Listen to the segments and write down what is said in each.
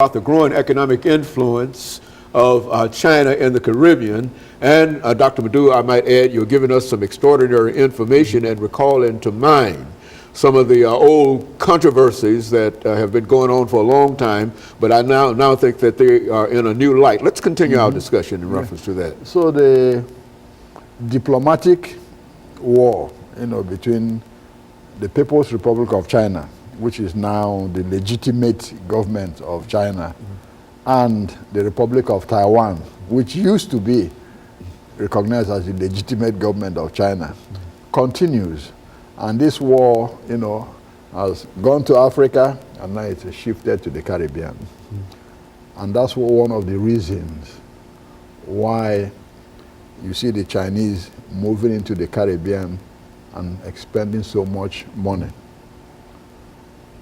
about the growing economic influence of China in the Caribbean. And Dr. LMadu, I might add, you're giving us some extraordinary information and recalling to mind some of the old controversies that have been going on for a long time, but I now think that they are in a new light. Let's continue our discussion in reference to that. So the diplomatic war, between the People's Republic of China, which is now the legitimate government of China, and the Republic of Taiwan, which used to be recognized as the legitimate government of China, continues. And this war, has gone to Africa, and now it's shifted to the Caribbean. And that's one of the reasons why you see the Chinese moving into the Caribbean and expending so much money.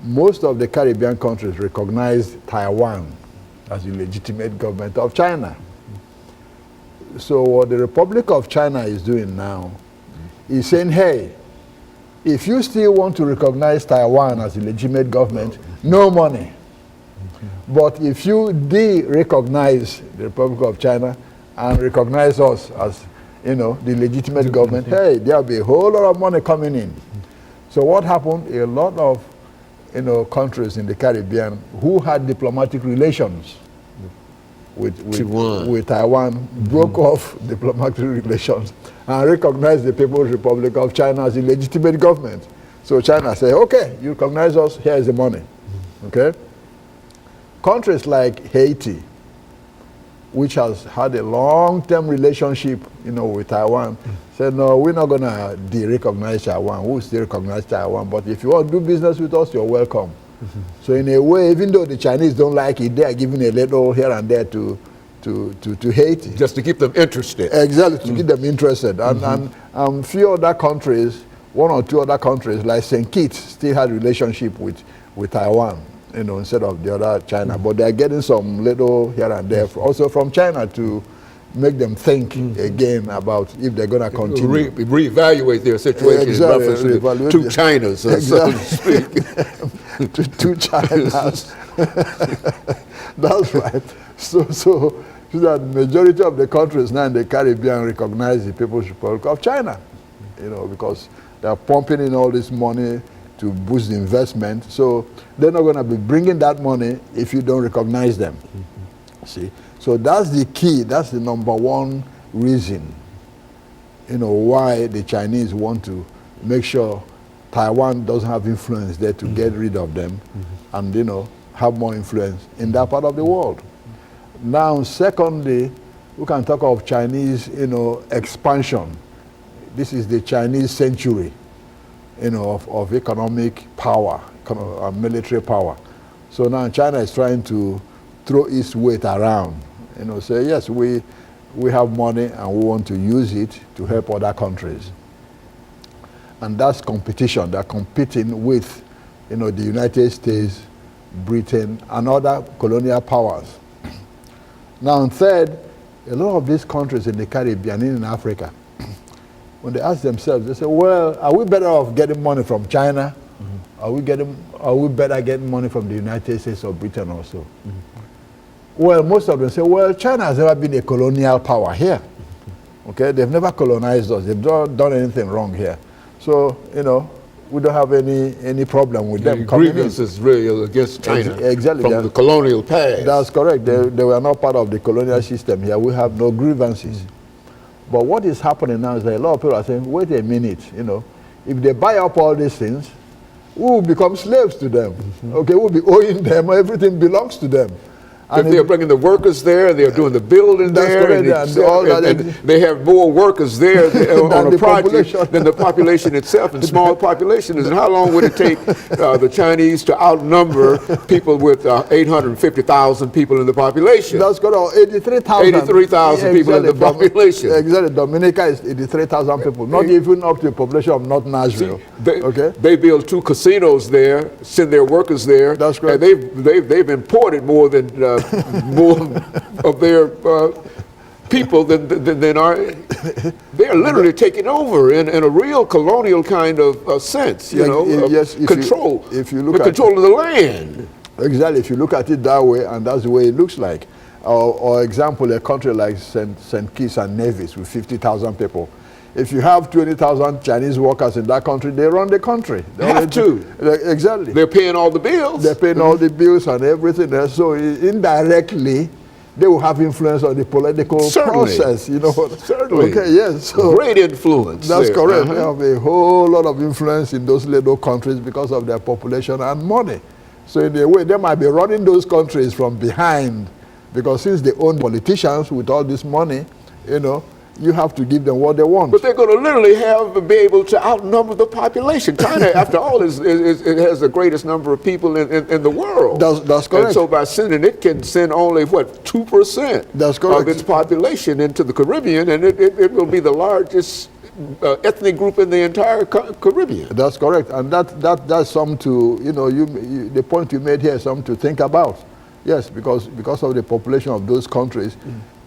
Most of the Caribbean countries recognize Taiwan as the legitimate government of China. So what the Republic of China is doing now is saying, hey, if you still want to recognize Taiwan as a legitimate government, no money. But if you de-recognize the Republic of China and recognize us as, the legitimate government, hey, there'll be a whole lot of money coming in. So what happened? A lot of, countries in the Caribbean who had diplomatic relations with Taiwan broke off diplomatic relations and recognized the People's Republic of China as a legitimate government. So China said, okay, you recognize us, here is the money. Okay? Countries like Haiti, which has had a long-term relationship, with Taiwan, said, no, we're not going to de-recognize Taiwan. We'll still recognize Taiwan, but if you want to do business with us, you're welcome. So in a way, even though the Chinese don't like it, they are giving a little here and there to Haiti. Just to keep them interested. Exactly, to keep them interested. And few other countries, one or two other countries, like St. Kitts, still had a relationship with Taiwan, instead of the other China. But they're getting some little here and there, also from China, to make them think again about if they're going to continue. Reevaluate their situation in reference to two Chinas, so to speak. Two Chinas. That's right. So that majority of the countries now in the Caribbean recognize the People's Republic of China, because they're pumping in all this money to boost the investment. So they're not going to be bringing that money if you don't recognize them. See? So that's the key, that's the number one reason, why the Chinese want to make sure Taiwan doesn't have influence there to get rid of them and, have more influence in that part of the world. Now, secondly, we can talk of Chinese, expansion. This is the Chinese century, of economic power, military power. So now China is trying to throw its weight around, say, yes, we have money and we want to use it to help other countries. And that's competition. They're competing with, the United States, Britain, and other colonial powers. Now, third, a lot of these countries in the Caribbean, in Africa, when they ask themselves, they say, well, are we better off getting money from China? Are we better getting money from the United States or Britain also? Well, most of them say, well, China has never been a colonial power here. Okay, they've never colonized us. They've not done anything wrong here. So, we don't have any problem with them. Grievance is really against China exactly, from the colonial past. That's correct. They were not part of the colonial system here. We have no grievances. But what is happening now is that a lot of people are saying, wait a minute, if they buy up all these things, we will become slaves to them. Okay, we'll be owing them, everything belongs to them. And if they're bringing the workers there, they're doing the building there, and they have more workers there on a project than the population itself, and small population. And how long would it take the Chinese to outnumber people with 850,000 people in the population? That's got 83,000. 83,000 people in the population. Exactly. Dominica is 83,000 people, not even up to the population of North Nashville. They build 2 casinos there, send their workers there. That's correct. And they've imported more than more of their people than are. They're literally taking over in a real colonial kind of sense, yes, control. If you look the control of the land. Exactly. If you look at it that way, and that's the way it looks like. Or example, a country like St. Kitts and Nevis with 50,000 people. If you have 20,000 Chinese workers in that country, they run the country. They have to. Exactly. They're paying all the bills. They're paying all the bills and everything else. So indirectly, they will have influence on the political process. You know. Certainly. Okay. Yes. So great influence. That's there. correct. They have a whole lot of influence in those little countries because of their population and money. So in a way, they might be running those countries from behind, because since they own politicians with all this money, you know, you have to give them what they want. But they're going to literally be able to outnumber the population. China, after all, it has the greatest number of people in the world. That's correct. And so by sending, it can send only, what, 2% That's correct. of its population into the Caribbean, and it will be the largest ethnic group in the entire Caribbean. That's correct. And that's something to, you know, the point you made here is something to think about. Yes, because of the population of those countries,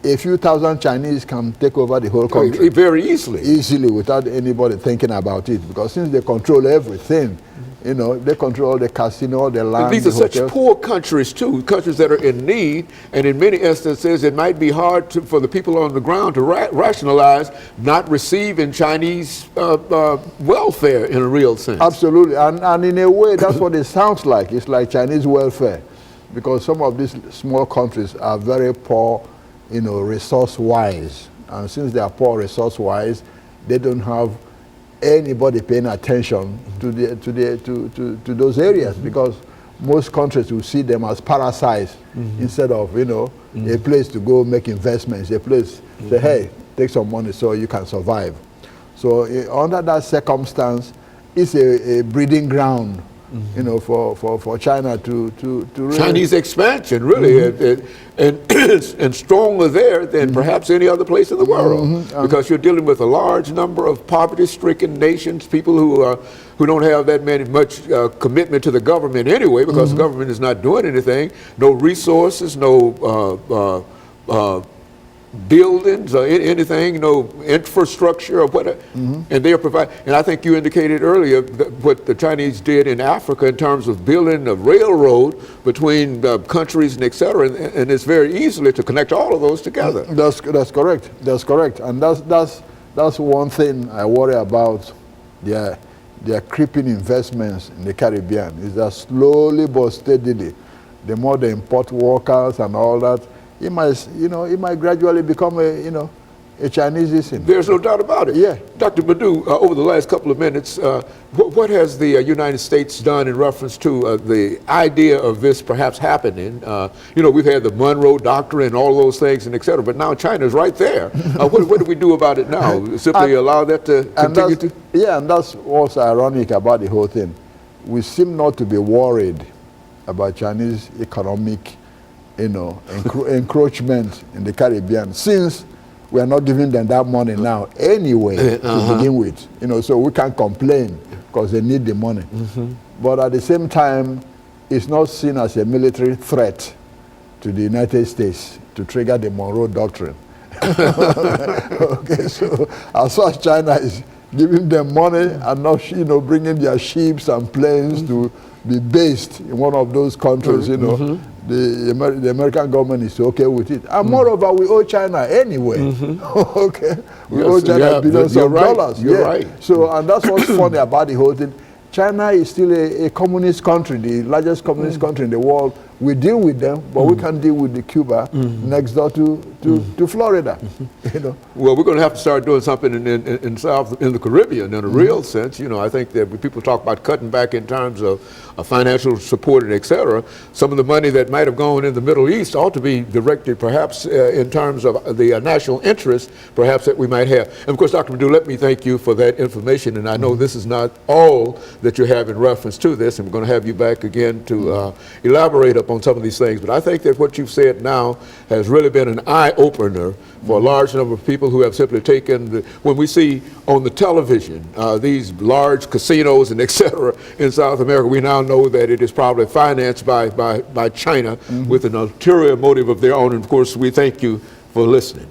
a few thousand Chinese can take over the whole country. Very easily. Easily, without anybody thinking about it. Because since they control everything, you know, they control all the casino, all the land, these are such poor countries, too, countries that are in need. And in many instances, it might be hard for the people on the ground to rationalize not receiving Chinese welfare in a real sense. Absolutely. And in a way, that's what it sounds like. It's like Chinese welfare. Because some of these small countries are very poor, you know, resource-wise. And since they are poor resource-wise, they don't have anybody paying attention to those areas, because most countries will see them as parasites instead of, you know, a place to go make investments, a place say, hey, take some money so you can survive. So under that circumstance, it's a breeding ground, you know, for China to really Chinese expansion, really, and stronger there than perhaps any other place in the world, because you're dealing with a large number of poverty-stricken nations, people who don't have that much commitment to the government anyway, because the government is not doing anything, no resources, no buildings or anything, no infrastructure or whatever, and they are providing. And I think you indicated earlier what the Chinese did in Africa in terms of building a railroad between countries and et cetera, and it's very easily to connect all of those together. That's correct. That's correct. And that's one thing I worry about. Their creeping investments in the Caribbean is that slowly but steadily, the more they import workers and all that, it might gradually become a Chineseism. There's no doubt about it. Yeah. Dr. Madu, over the last couple of minutes, what has the United States done in reference to the idea of this perhaps happening? We've had the Monroe Doctrine and all those things and et cetera, but now China's right there. What do we do about it now? Simply allow that to continue to? Yeah, and that's what's ironic about the whole thing. We seem not to be worried about Chinese economic encroachment in the Caribbean, since we are not giving them that money now anyway to begin with. So we can't complain because they need the money. But at the same time, it's not seen as a military threat to the United States to trigger the Monroe Doctrine. Okay, so as far as China is giving them money and not, bringing their ships and planes to be based in one of those countries, the American government is okay with it. And moreover, we owe China anyway. Okay, we owe China billions of dollars. You're right. So, and that's what's funny about the whole thing. China is still a communist country, the largest communist country in the world. We deal with them, but we can't deal with the Cuba next door to Florida. Well, we're going to have to start doing something in the Caribbean in a real sense. I think that when people talk about cutting back in terms of financial support and et cetera, some of the money that might have gone in the Middle East ought to be directed perhaps in terms of the national interest perhaps that we might have. And of course, Dr. Madu, let me thank you for that information. And I know this is not all that you have in reference to this, and we're going to have you back again to elaborate upon some of these things. But I think that what you've said now has really been an eye-opener for a large number of people who have simply taken when we see on the television these large casinos and et cetera in South America, we now know that it is probably financed by China with an ulterior motive of their own. And of course, we thank you for listening.